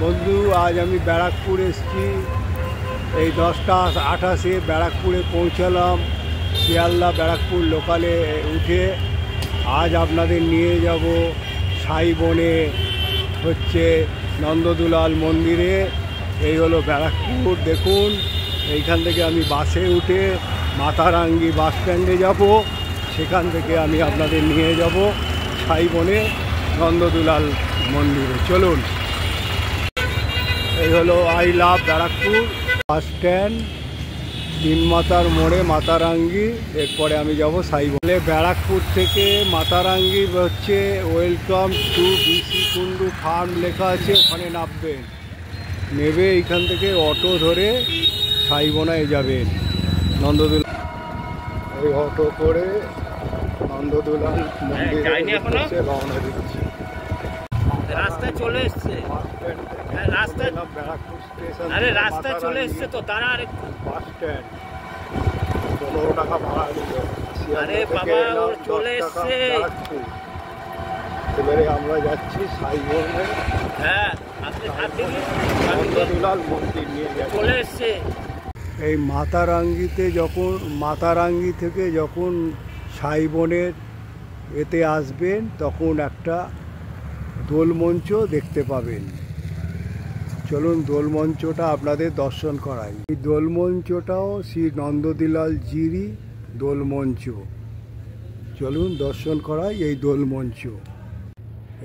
বন্ধু আজ আমি ব্যারাকপুর এসেছি। এই 10টা 28-এ ব্যারাকপুরে পৌঁছালাম। শিয়ালদা ব্যারাকপুর লোকালে উঠে আজ আপনাদের নিয়ে যাব সাইবনে হচ্ছে নন্দদুলাল মন্দিরে। এই হলো ব্যারাকপুর। দেখুন এইখান থেকে আমি বাসে উঠে মাতারাঙ্গি বাস স্ট্যান্ডে যাব। সেখান থেকে আমি আপনাদের নিয়ে যাব সাইবনে নন্দদুলাল মন্দিরে। চলুন, এই হলো I love Barrackpore bus stand, তিন মাতার মোড়ে মাতারাঙ্গি। এরপরে আমি যাব সাইবনে। ব্যারাকপুর থেকে মাতারাঙ্গি হচ্ছে welcome to BC Kundu farm লেখা আছে, ওখানে নামবেন। নেবে এইখান থেকে অটো ধরে সাইবনায় যাবেন নন্দদুলাল। এই অটো করে নন্দদুলাল মন্দিরে রওনা দিচ্ছি। রাস্তায় চলে এসছে, রাস্তায় ব্যারাকপুর স্টেশন। আরে রাস্তায় চলে এসছে তো, তারা আরেকটু বাস স্ট্যান্ড 15 টাকা ভাড়া নিল। আরে বাবা ওর চলে এসছে। এবারে আমরা যাচ্ছি সাইবনে। হ্যাঁ আপনি হাত দিন, নন্দদুলাল মন্দির নিয়ে যাচ্ছি। চলে এসছে। এই মাতারাঙ্গি থেকে যখন সাইবনের এতে আসবেন তখন একটা দোলমঞ্চ দেখতে পাবেন। চলুন দোলমঞ্চটা আপনাদের দর্শন করাই। এই দোলমঞ্চটাও শ্রী নন্দদুলাল জিরই দোলমঞ্চ। চলুন দর্শন করাই এই দোলমঞ্চ।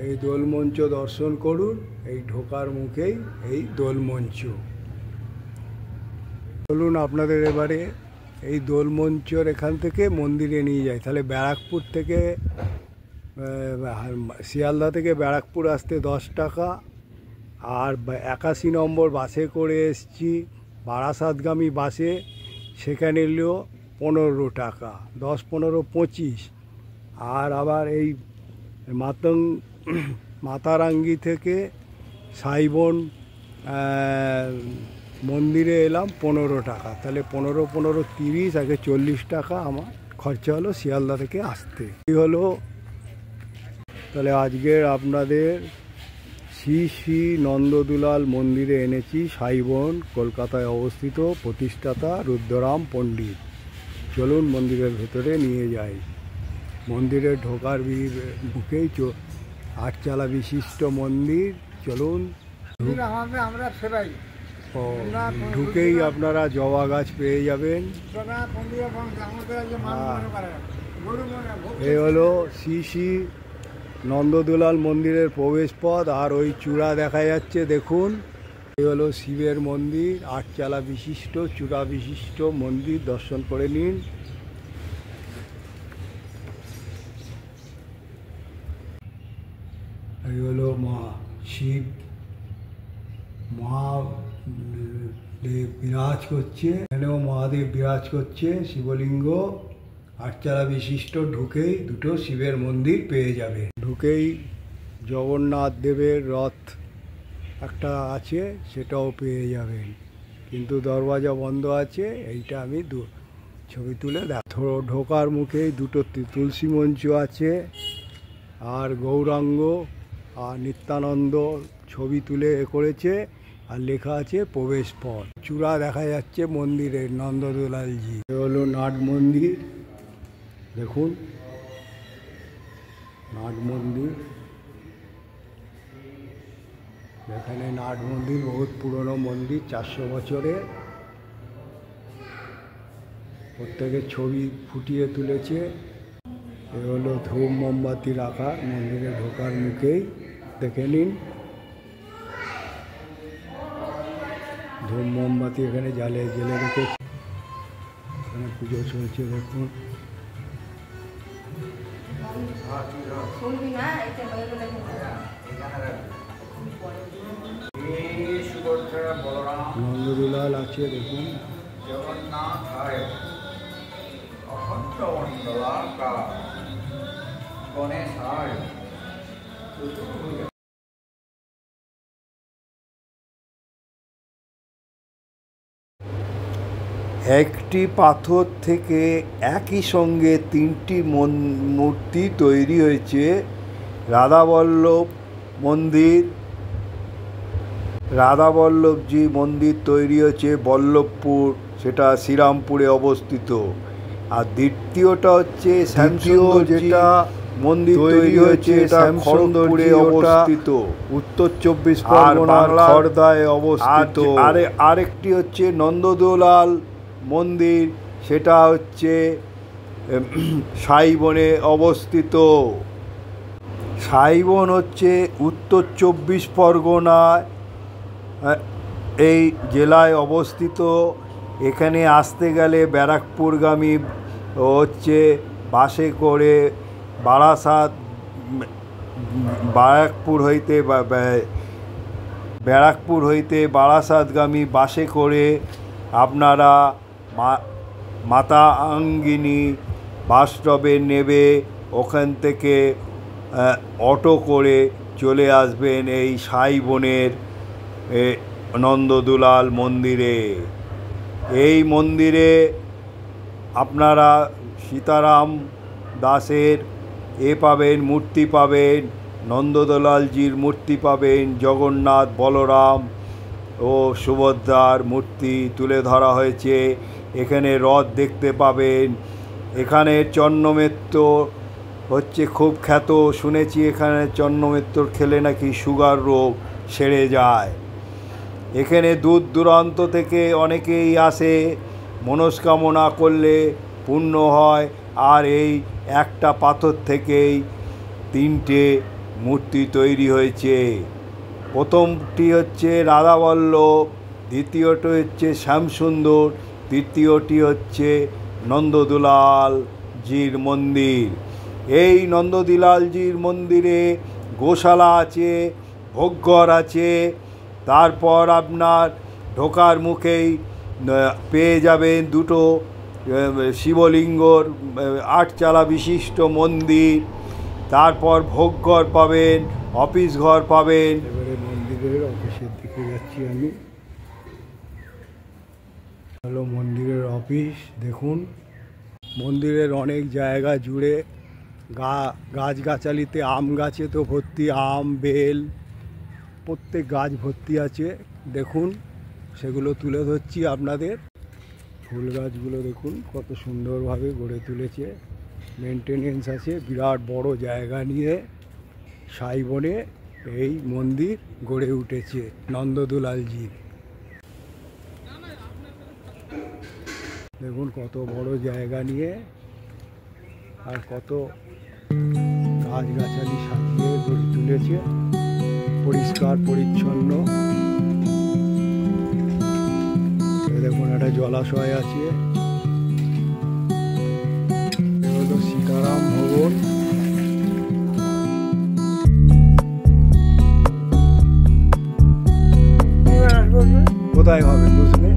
এই দোলমঞ্চ দর্শন করুন। এই ঢোকার মুখেই এই দোলমঞ্চ। চলুন আপনাদের এবারে এই দোলমঞ্চর এখান থেকে মন্দিরে নিয়ে যাই। তাহলে ব্যারাকপুর থেকে শিয়ালদা থেকে ব্যারাকপুর আসতে 10 টাকা, আর 81 নম্বর বাসে করে এসছি বারাসাতগামী বাসে, সেখানে নিল 15 টাকা। 10 15 25। আর আবার এই মাতারাঙ্গি থেকে সাইবন মন্দিরে এলাম 15 টাকা। তাহলে 15 15 30, আগে 40 টাকা আমার খরচা হলো শিয়ালদা থেকে আসতে। এই হলো তাহলে আজকের আপনাদের শ্রী শ্রী নন্দদুলাল মন্দিরে এনেছি। সাইবন কলকাতায় অবস্থিত, প্রতিষ্ঠাতা রুদ্ররাম পণ্ডিত। চলুন মন্দিরের ভেতরে নিয়ে যাই। মন্দিরে ঢোকার মুখেই 8 বিশিষ্ট মন্দির। চলুন ঢুকেই আপনারা জবা গাছ পেয়ে যাবেন। এই হলো শ্রী শ্রী নন্দদুলাল মন্দিরের প্রবেশ পথ। আর ওই চূড়া দেখা যাচ্ছে দেখুন, এই হলো শিবের মন্দির। 8 বিশিষ্ট চূড়া বিশিষ্ট মন্দির, দর্শন করে নিন। এই হলো শিব মহাদেব বিরাজ করছে, এখানেও মহাদেব বিরাজ করছে। শিবলিঙ্গ 8 বিশিষ্ট। ঢুকেই দুটো শিবের মন্দির পেয়ে যাবে। ঢুকেই জগন্নাথ দেবের রথ একটা আছে, সেটাও পেয়ে যাবেন, কিন্তু দরওয়াজা বন্ধ আছে। এইটা আমি ছবি তুলে ঢোকার মুখেই দুটো তুলসী মঞ্চ আছে, আর গৌরাঙ্গ আর নিত্যানন্দ ছবি তুলে করেছে, আর লেখা আছে প্রবেশ পথ। চূড়া দেখা যাচ্ছে মন্দিরের নন্দদুলালজি। এ হলো নাট মন্দির, দেখুন নাট মন্দির। এখানে নাট মন্দির বহুত পুরনো মন্দির, 400 বছরের। প্রত্যেকের ছবি ফুটিয়ে তুলেছে। এ হলো ধূপ মোমবাতি রাখা মন্দিরে ঢোকার মুখেই, দেখে নিন। ধূপ মোমবাতি এখানে জেলে রেখেছে। এখানে পুজো চলছে দেখুন। নন্দদুলাল আছে দেখুন। একটি পাথর থেকে একই সঙ্গে 3টি মূর্তি তৈরি হয়েছে। রাধাবল্লভ মন্দির, রাধাবল্লভজি মন্দির তৈরি হয়েছে বল্লভপুর, সেটা শ্রীরামপুরে অবস্থিত। আর দ্বিতীয়টা হচ্ছে শ্যামসুন্দর, যেটা মন্দির তৈরি হয়েছে খড়গপুরে অবস্থিত, উত্তর 24 পরগনার খড়দায় অবস্থিত। আরেকটি হচ্ছে নন্দদুলাল মন্দির, সেটা হচ্ছে সাইবনে অবস্থিত। সাইবন হচ্ছে উত্তর 24 পরগনায় এই জেলায় অবস্থিত। এখানে আসতে গেলে ব্যারাকপুরগামী হচ্ছে বাসে করে বারাসাত, ব্যারাকপুর হইতে বারাসাতগামী বাসে করে আপনারা মাতা আঙ্গিনী বাস স্টপে নেবে, ওখান থেকে অটো করে চলে আসবেন এই সাইবনের নন্দদুলাল মন্দিরে। এই মন্দিরে আপনারা সীতারাম দাসের পাবেন, মূর্তি পাবেন, নন্দদুলালজির মূর্তি পাবেন, জগন্নাথ, বলরাম ও সুভদ্রার মূর্তি তুলে ধরা হয়েছে। এখানে রথ দেখতে পাবেন। এখানে চন্নমেত্র হচ্ছে খুব খ্যাত, শুনেছি এখানে চন্নমেত্র খেলে নাকি সুগার রোগ সেরে যায়। এখানে দূর দূরান্ত থেকে অনেকেই আসে, মনস্কামনা করলে পূর্ণ হয়। আর এই একটা পাথর থেকেই 3টে মূর্তি তৈরি হয়েছে। প্রথমটি হচ্ছে রাধাবল্লভ, দ্বিতীয়টি হচ্ছে শ্যামসুন্দর, তৃতীয়টি হচ্ছে নন্দদুলালজির মন্দির। এই নন্দদুলালজির মন্দিরে গোশালা আছে, ভোগঘর আছে। তারপর আপনার ঢোকার মুখেই পেয়ে যাবেন 2টো শিবলিঙ্গর 8 চালা বিশিষ্ট মন্দির। তারপর ভোগঘর পাবেন, অফিস ঘর পাবেন। এবারে মন্দিরের অফিসের দিকে যাচ্ছি আমি। হলো মন্দিরের অফিস। দেখুন মন্দিরের অনেক জায়গা জুড়ে গাছগাছালিতে, আম গাছে তো ভর্তি, আম, বেল, প্রত্যেক গাছ ভর্তি আছে। দেখুন সেগুলো তুলে ধরছি আপনাদের। ফুল গাছগুলো দেখুন কত সুন্দরভাবে গড়ে তুলেছে, মেনটেনেন্স আছে। বিরাট বড় জায়গা নিয়ে সাইবনে এই মন্দির গড়ে উঠেছে নন্দদুলালজির। দেখুন কত বড় জায়গা নিয়ে আর কত গাছগাছালি সাজিয়ে গড়ে তুলেছে, পরিষ্কার পরিচ্ছন্ন। দেখুন একটা জলাশয় আছে। হলো সীতারাম ভবন। কোথায় হবে বসবে?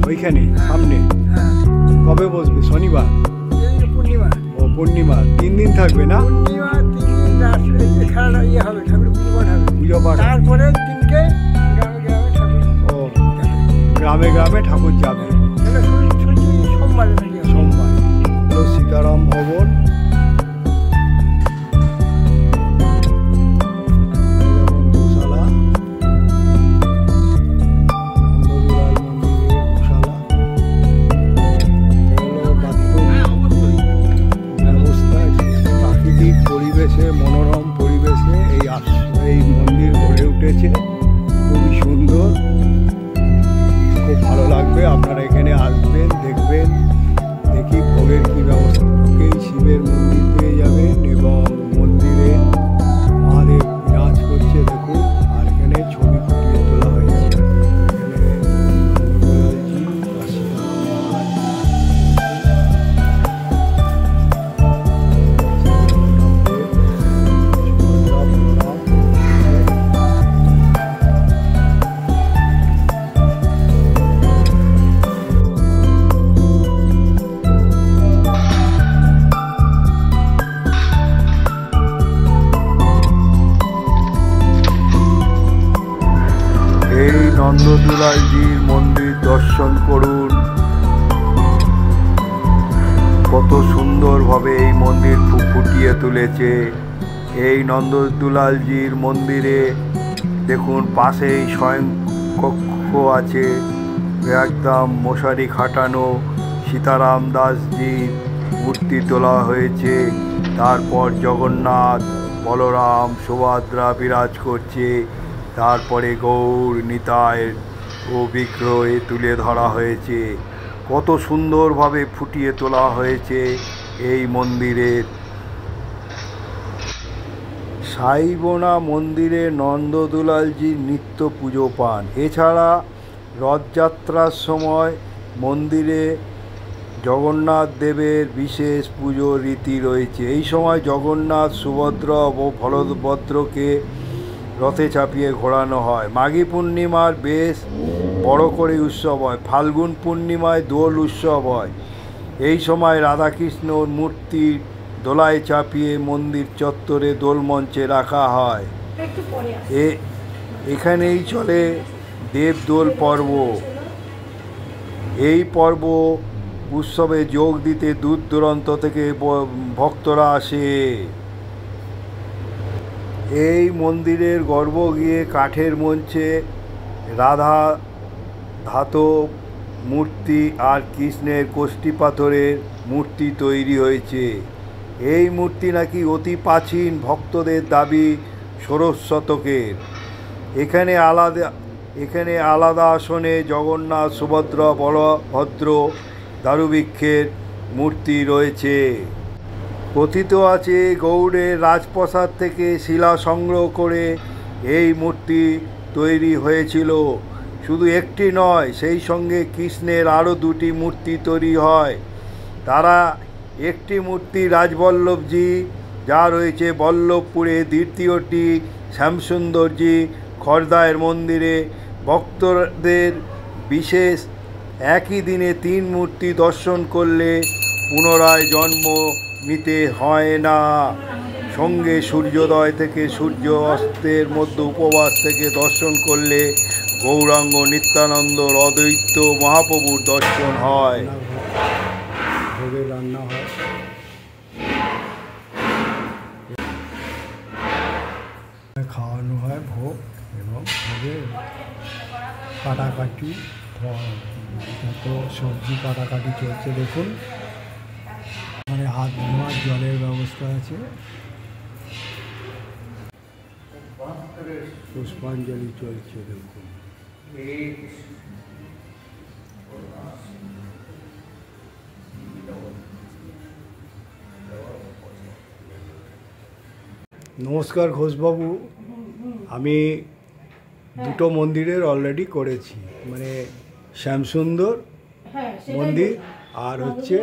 ওইখানে সামনে। কবে বসবে? শনিবার, পূর্ণিমা। ও পূর্ণিমা। 3 দিন থাকবে না? পূর্ণিমা 3 দিন খেলা ইয়ে হবে, ঠাকুর পুজো পাঠ হবে। পুজো পাঠ। তারপরে দিনকে গ্রামে গ্রামে ঠাকুর। ও গ্রামে গ্রামে ঠাকুর যাবে। সোমবার সোমবার। হলো সীতারাম ভবন। গোশালা, নন্দদুলাল মন্দিরের গোশালা। হলো বাথরুম ব্যবস্থা। প্রাকৃতিক পরিবেশে, মনোরম পরিবেশে এই মন্দির গড়ে উঠেছে। খুবই সুন্দর, খুব ভালো লাগবে। আপনারা এখানে আসবেন, দেখবেন। দেখি ভোগের কী ব্যবস্থা। ঢুকেই শিবের মন্দির পেয়ে যাবেন এবং মন্দিরে মহাদেব বিরাজ করছে দেখুন। আর এখানে ছবি ফুটিয়ে তোলা হয়েছে। এখানে নন্দদুলালজি, সীতারাম মহারাজ। এই নন্দদুলালজির মন্দির দর্শন করুন। কত সুন্দরভাবে এই মন্দির ফুটিয়ে তুলেছে। এই নন্দদুলালজির মন্দিরে দেখুন পাশেই শয়ন কক্ষ আছে, একদম মশারি খাটানো সীতারাম দাসজির মূর্তি তোলা হয়েছে। তারপর জগন্নাথ, বলরাম, সুভদ্রা বিরাজ করছে। তারপরে গৌর নিতাইয়ের ও বিগ্রহে তুলে ধরা হয়েছে। কত সুন্দরভাবে ফুটিয়ে তোলা হয়েছে এই মন্দিরের। সাইবোনা মন্দিরে নন্দদুলালজির নিত্য পুজো পান। এছাড়া রথযাত্রার সময় মন্দিরে জগন্নাথ দেবের বিশেষ পুজো রীতি রয়েছে। এই সময় জগন্নাথ, সুভদ্রা ও বলভদ্রকে রথে চাপিয়ে ঘোরানো হয়। মাঘী পূর্ণিমার বেশ বড় করে উৎসব হয়। ফাল্গুন পূর্ণিমায় দোল উৎসব হয়। এই সময় রাধাকৃষ্ণর মূর্তি দোলায় চাপিয়ে মন্দির চত্বরে দোলমঞ্চে রাখা হয়। এখানেই চলে দেবদোল পর্ব। এই পর্ব উৎসবে যোগ দিতে দূর দূরান্ত থেকে ভক্তরা আসে। এই মন্দিরের গর্ভগৃহে কাঠের মঞ্চে রাধা ধাতব মূর্তি আর কৃষ্ণের কষ্টি পাথরের মূর্তি তৈরি হয়েছে। এই মূর্তি নাকি অতি প্রাচীন, ভক্তদের দাবি ষোড়শ শতকের। এখানে আলাদা আসনে জগন্নাথ, সুভদ্রা, বলভদ্র, দারুবৃক্ষের মূর্তি রয়েছে। কথিত আছে গৌড়ের রাজপ্রাসাদ থেকে শিলা সংগ্রহ করে এই মূর্তি তৈরি হয়েছিল। শুধু একটি নয়, সেই সঙ্গে কৃষ্ণের আরও দুটি মূর্তি তৈরি হয়। তারা একটি মূর্তি রাজবল্লভজি, যা রয়েছে বল্লভপুরে। দ্বিতীয়টি শ্যামসুন্দরজি খর্দায়ের মন্দিরে। ভক্তদের বিশেষ একই দিনে 3 মূর্তি দর্শন করলে পুনরায় জন্ম নিতে হয় না। সঙ্গে সূর্যোদয় থেকে সূর্য অস্তের মধ্যে উপবাস থেকে দর্শন করলে গৌরাঙ্গ নিত্যানন্দ অদ্বৈত মহাপ্রভুর দর্শন হয়। ভোগের রান্না হয়। খাওয়ানো হয় ভোগ, এবং ভোগে কাটাকাটি, যত সবজি কাটাকাটি চলছে। দেখুন মানে হাত ধোয়ার জলের ব্যবস্থা আছে। পুষ্পাঞ্জলি চলছে দেখুন। নমস্কার ঘোষবাবু, আমি দুটো মন্দিরের অলরেডি করেছি, মানে শ্যামসুন্দর মন্দির আর হচ্ছে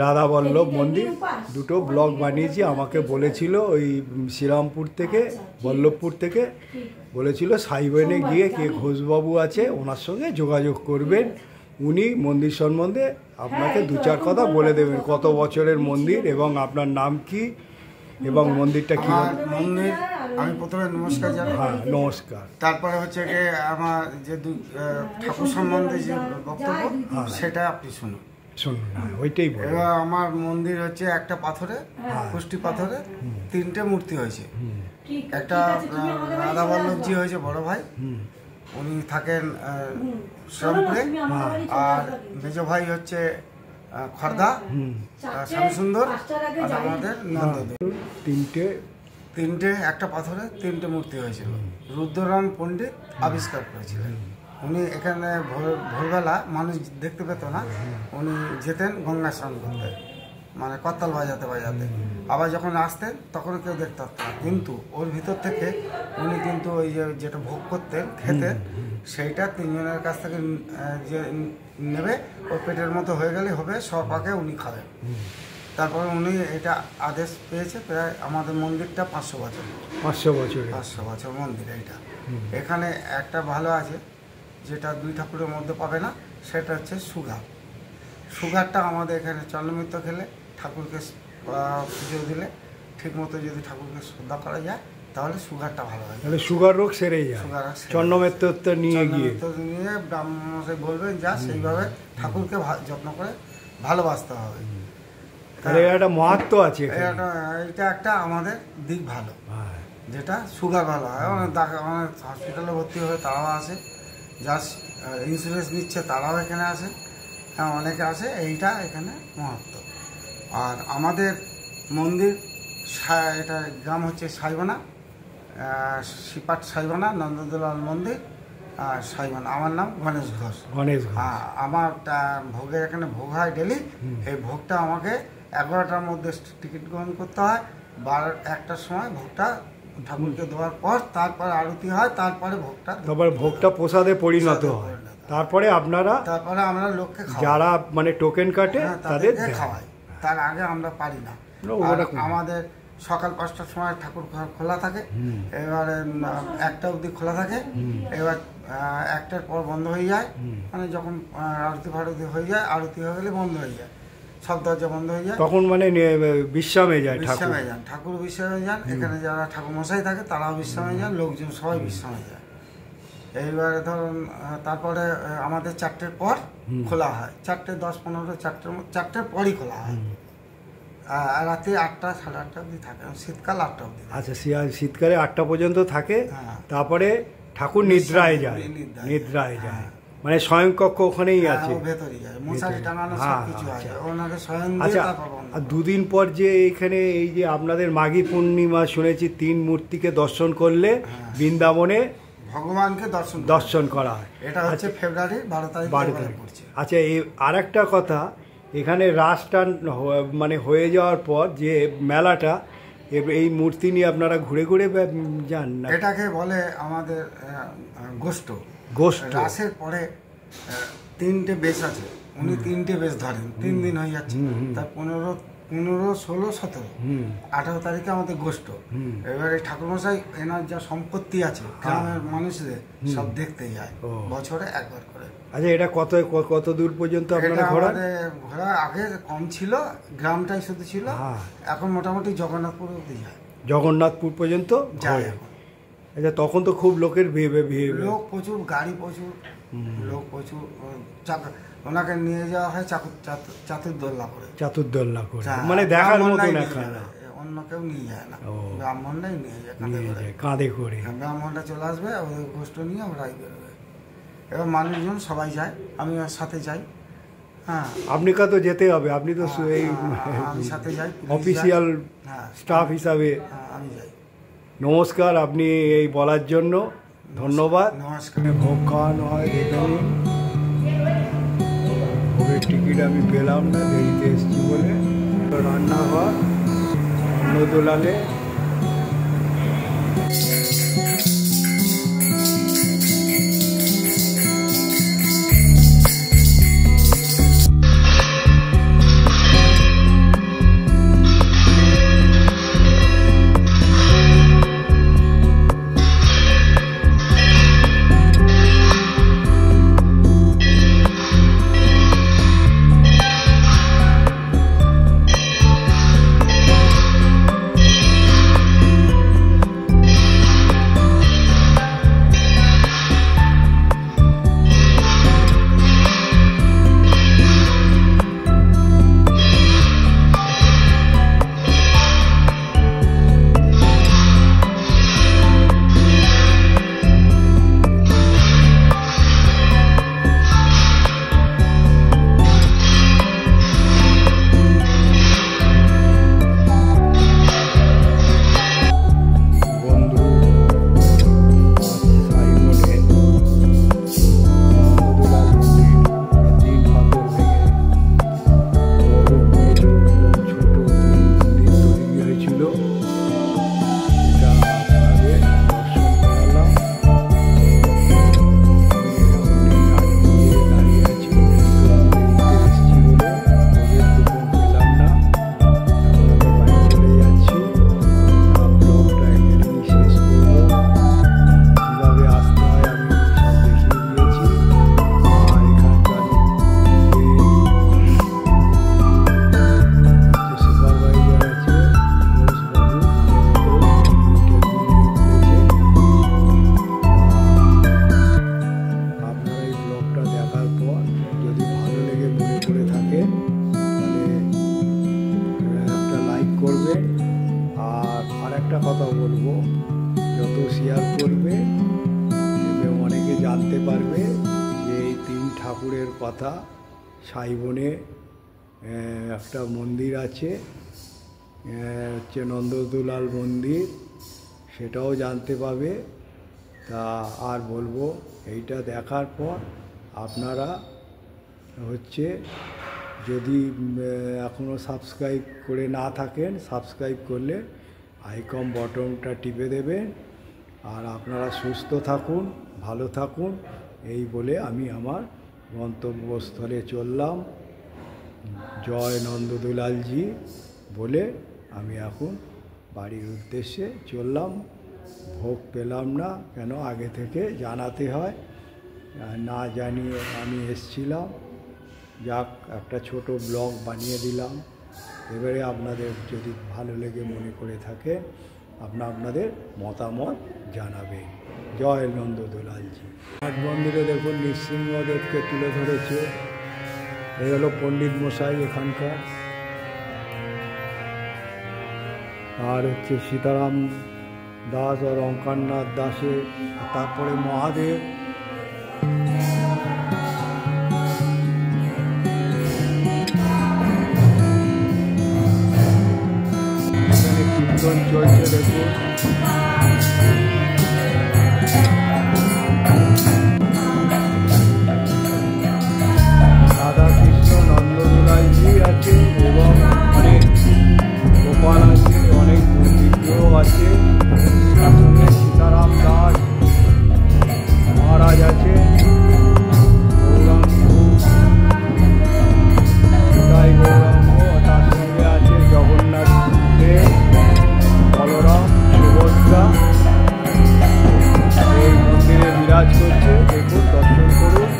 রাধাবল্লভ মন্দির। দুটো ব্লগ বানিয়েছি। আমাকে বলেছিল ওই শ্রীরামপুর থেকে, বল্লভপুর থেকে বলেছিল সাইবেনে গিয়ে কে ঘোষবাবু আছে ওনার সঙ্গে যোগাযোগ করবেন। উনি মন্দির সম্বন্ধে আপনাকে 2-4 কথা বলে দেবেন, কত বছরের মন্দির এবং আপনার নাম কি এবং মন্দিরটা কি। মন্দির আমি প্রথমে নমস্কার জানাই। হ্যাঁ নমস্কার। তারপরে হচ্ছে যে আমার যে ঠাকুর সম্বন্ধে যে বক্তব্য সেটা আপনি শুনুন। হ্যাঁ ওইটাই বলুন। এবার আমার মন্দির হচ্ছে একটা পাথরে, কুষ্টি পাথরে 3টে মূর্তি হয়েছে। একটা রাধাবল্লভজি হয়েছে বড় ভাই, উনি থাকেন শ্রীরামপুরে। আর মেজ ভাই হচ্ছে খর্দা, শ্যামসুন্দর, আর আমাদের নন্দদেব। তিনটে একটা পাথরে 3টে মূর্তি হয়েছিল। রুদ্ররাম পণ্ডিত আবিষ্কার করেছিলেন। উনি এখানে ভোরবেলা মানুষ দেখতে পেত না, উনি যেতেন গঙ্গা স্নান করতে, মানে করতাল বাজাতে বাজাতে। আবার যখন আসতেন তখন কেউ দেখতে পারত না, কিন্তু ওর ভিতর থেকে উনি কিন্তু ওই যেটা ভোগ করতেন, খেতেন, সেইটা 3 জনের কাছ থেকে যে নেবে, ওর পেটের মতো হয়ে গেলে হবে, সপাকে উনি খাবেন। তারপরে উনি এটা আদেশ পেয়েছে। প্রায় আমাদের মন্দিরটা 500 বছর 500 বছর মন্দির এইটা। এখানে একটা ভালো আছে যেটা 2 ঠাকুরের মধ্যে পাবে না, সেটা হচ্ছে সুগারটা আমাদের এখানে চন্দ্রমিত্র খেলে, ঠাকুরকে পুজো দিলে ঠিক মতো যদি ঠাকুরকে শ্রদ্ধা করা যায় তাহলে সুগারটা ভালো হয়। তাহলে সুগার রোগ সেরে যায়। চন্দ্রমিত্র নিয়ে ব্রাহ্মণ বলবেন যা, সেইভাবে ঠাকুরকে যত্ন করে ভালোবাসতে হবে। তাহলে একটা মাহাত্ম্য আছে। এটা একটা আমাদের দিক ভালো। যেটা সুগার ভালো হয়। অনেক হসপিটালে ভর্তি হয়ে তারাও আসে, যার ইন্স্যুরেন্স নিচ্ছে তারাও এখানে আসে, হ্যাঁ অনেকে আসে। এইটা এখানে মহত্ব। আর আমাদের মন্দির এটা গ্রাম হচ্ছে সাইবানা, শিপাট সাইবানা, নন্দদুলাল মন্দির আর সাইবানা। আমার নাম গণেশ ঘোষ। আমার ভোগের এখানে ভোগ হয় ডেলি। এই ভোগটা আমাকে 11টার মধ্যে টিকিট গ্রহণ করতে হয়। 1টার সময় ভোগটা ঠাকুরকে দেওয়ার পর তারপরে আরতি হয়, তারপরে ভোগটা প্রসাদে পরিণত হয়। তারপরে আমরা লোককে যারা মানে টোকেন কাটে তাদের খাওয়াই। তার আগে আমরা পারি না। আমাদের সকাল 5টার সময় ঠাকুর খোলা থাকে, এবারে 1টা অবধি খোলা থাকে। এবার 1টার পর বন্ধ হয়ে যায়, মানে যখন আরতি ফারতি হয়ে যায়, আরতি হয়ে গেলে বন্ধ হয়ে যায়, সব দরজা বন্ধ হয়ে যায়। তখন মানে বিশ্রামে যান ঠাকুর বিশ্রামে যান। এখানে যারা ঠাকুর মশাই থাকে তারাও বিশ্রামে যান, লোকজন সবাই বিশ্রামে যায়। এইবারে ধরুন তারপরে আমাদের 4টের পর খোলা হয়, 4টে 10-15, 4টের পরই খোলা হয়। রাতে 8টা 8:30 অবধি থাকে, শীতকাল 8টা অবধি। আচ্ছা, শীতকালে 8টা পর্যন্ত থাকে, তারপরে ঠাকুর নিদ্রায় যায়। মানে স্বয়ংকক্ষ ওখানেই আছে, ভেতরে যায়, মশারি টাঙানো সব কিছু আছে, ওনাকে স্বয়ং দিয়ে তারপর বন্ধ। আর 2 দিন পর যে এইখানে এই যে আপনাদের মাঘী পূর্ণিমা শুনেছি 3 মূর্তিকে দর্শন করলে বৃন্দাবনে ভগবানকে দর্শন করা হয়। এটা হচ্ছে ফেব্রুয়ারি 12 তারিখ। আচ্ছা, এই আরেকটা কথা, এখানে রাসটা মানে হয়ে যাওয়ার পর যে মেলাটা, এই মূর্তি নিয়ে আপনারা ঘুরে ঘুরে যান না? এটাকে বলে আমাদের গোষ্ঠ। রাসের পরে 3টে বেশ আছে, উনি 3টে বেশ ধরেন, 3 দিন হয়ে যাচ্ছে। তার 15, 16, 17, 18 তারিখে আমাদের গোষ্ঠ। এবার এই ঠাকুরমশাই এনার যা সম্পত্তি আছে গ্রামের মানুষদের সব দেখতে যায় বছরে একবার করে। আচ্ছা, এটা কত দূর পর্যন্ত আপনারা ঘোরা? আগে কম ছিল, গ্রামটাই শুধু ছিল। এখন মোটামুটি জগন্নাথপুর অবধি যায়। জগন্নাথপুর পর্যন্ত যায় এখন। আচ্ছা, তখন তো খুব লোকের লোক প্রচুর, গাড়ি প্রচুর, লোক প্রচুর। ওনাকে নিয়ে যাওয়া হয় চাতুর্দোল্লা করে, মানে দেখার মতো না, অন্য কেউ নিয়ে যায় না, ব্রাহ্মণরাই নিয়ে যায় কাঁধে করে। ব্রাহ্মণরা চলে আসবে, ওদের গোষ্ঠ নিয়ে আমরাই বেরোবে। এবার মানুষজন সবাই যায়, আমি ওর সাথে যাই। হ্যাঁ, আপনি তো যেতে হবে, আপনি তো আমি সাথে যাই, অফিসিয়াল স্টাফ হিসাবে। আমি যাই। নমস্কার, আপনি এই বলার জন্য ধন্যবাদ। নমস্কার। ভোগ খাওয়ানো হয়, দেখে নিন। ভোগের টিকিট আমি পেলাম না, দেরিতে এসেছি বলে। রান্না হয় নন্দদোলালে। জানতে পারবে যে এই 3 ঠাকুরের কথা। সাইবনে একটা মন্দির আছে, হচ্ছে নন্দদুলাল মন্দির, সেটাও জানতে পাবে। তা আর বলবো, এইটা দেখার পর আপনারা হচ্ছে যদি এখনও সাবস্ক্রাইব করে না থাকেন, সাবস্ক্রাইব করলে আইকন বটনটা টিপে দেবেন। আর আপনারা সুস্থ থাকুন, ভালো থাকুন, এই বলে আমি আমার গন্তব্যস্থলে চললাম। জয় নন্দদুলালজি বলে আমি এখন বাড়ির উদ্দেশ্যে চললাম। ভোগ পেলাম না, কেন আগে থেকে জানাতে হয়, না জানিয়ে আমি এসছিলাম। যাক, একটা ছোট ব্লগ বানিয়ে দিলাম। এবারে আপনাদের যদি ভালো লেগে মনে করে থাকে, আপনাদের মতামত জানাবেন। জয় নন্দদুলালজি। নাট মন্দিরে দেখুন নৃসিংহদেবকে তুলে ধরেছে। এই হলো পণ্ডিত মশাই এখানকার, আর হচ্ছে সীতারাম দাস আর অঙ্কারনাথ দাসের, তারপরে মহাদেব। এখানে কীর্তন চলছে দেখুন। রাধা কৃষ্ণ নন্দদুলালজি আছে এবং অনেক গোপাল আছে, অনেক বিগ্রহ আছে। সঙ্গে সীতারাম দাস মহারাজ আছে, গৌরাঙ্গ, তাই গৌরাঙ্গ। তার সঙ্গে আছে জগন্নাথ দেব, বলরাম, সুভদ্রা এই মন্দিরে বিরাজ করছে। দেখুন, দর্শন করুন।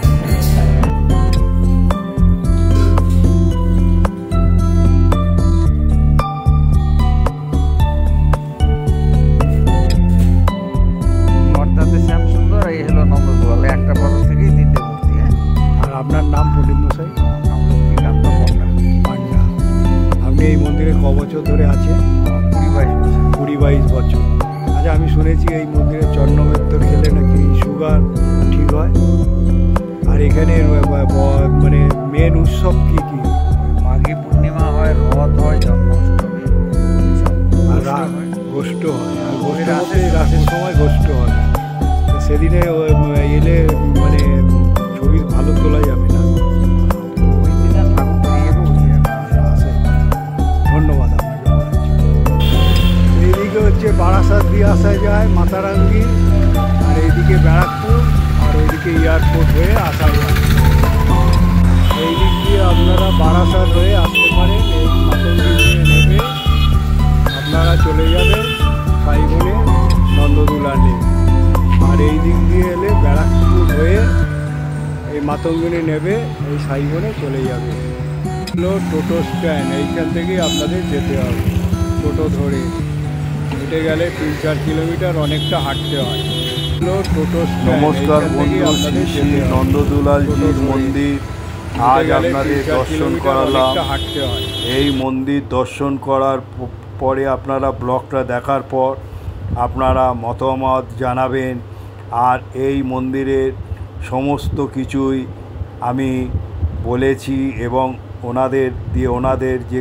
আর আপনার নাম পণ্ডিত মশাই? পান্ডা। আপনি এই মন্দিরে ক বছর ধরে আছেন? 20-22 বছর। আচ্ছা, আমি শুনেছি এই মন্দিরে চন্নবেত্তর খেলে নাকি সুগার ঠিক হয়। আর এখানে মানে মেন উৎসব কি কি? মাঘী পূর্ণিমা হয়, রথ হয়, জন্মাষ্টমী, আর গোষ্ঠ হয়। আর গোষ্ঠ হচ্ছে রাসের সময় গোষ্ঠ হয়। সেদিনে এলে মানে ছবি ভালো তোলা যাবে না। ধন্যবাদ আপনাকে। এইদিকে হচ্ছে বারাসাত দিয়ে আসা যায় মাতারাঙ্গি, আর এইদিকে ব্যারাকপুর, আর ওইদিকে এয়ারপোর্ট হয়ে আসা যায়। এই দিক দিয়ে আপনারা বারাসাত হয়ে আসতে পারেন। এই মাতঙ্গি নেমে আপনারা চলে যাবেন সাইবনে নন্দদুলালে। আর এই দিক দিয়ে এলে ব্যারাকপুর হয়ে এই মাতঙ্গিনী নেবে এই সাইবনে চলে যাবে। টোটো স্ট্যান্ড, এইখান থেকেই আপনাদের যেতে হবে টোটো ধরে। হেঁটে গেলে 3-4 কিলোমিটার, অনেকটা হাঁটতে হয়। টোটো স্ট্যান্ড। নমস্কার বন্ধু, শ্রী শ্রী নন্দদুলালজির মন্দির আজ আপনাদের দর্শন করালাম। হাঁটতে হয়। এই মন্দির দর্শন করার পরে আপনারা ব্লগটা দেখার পর আপনারা মতামত জানাবেন। আর এই মন্দিরের সমস্ত কিছুই আমি বলেছি এবং ওনাদের যে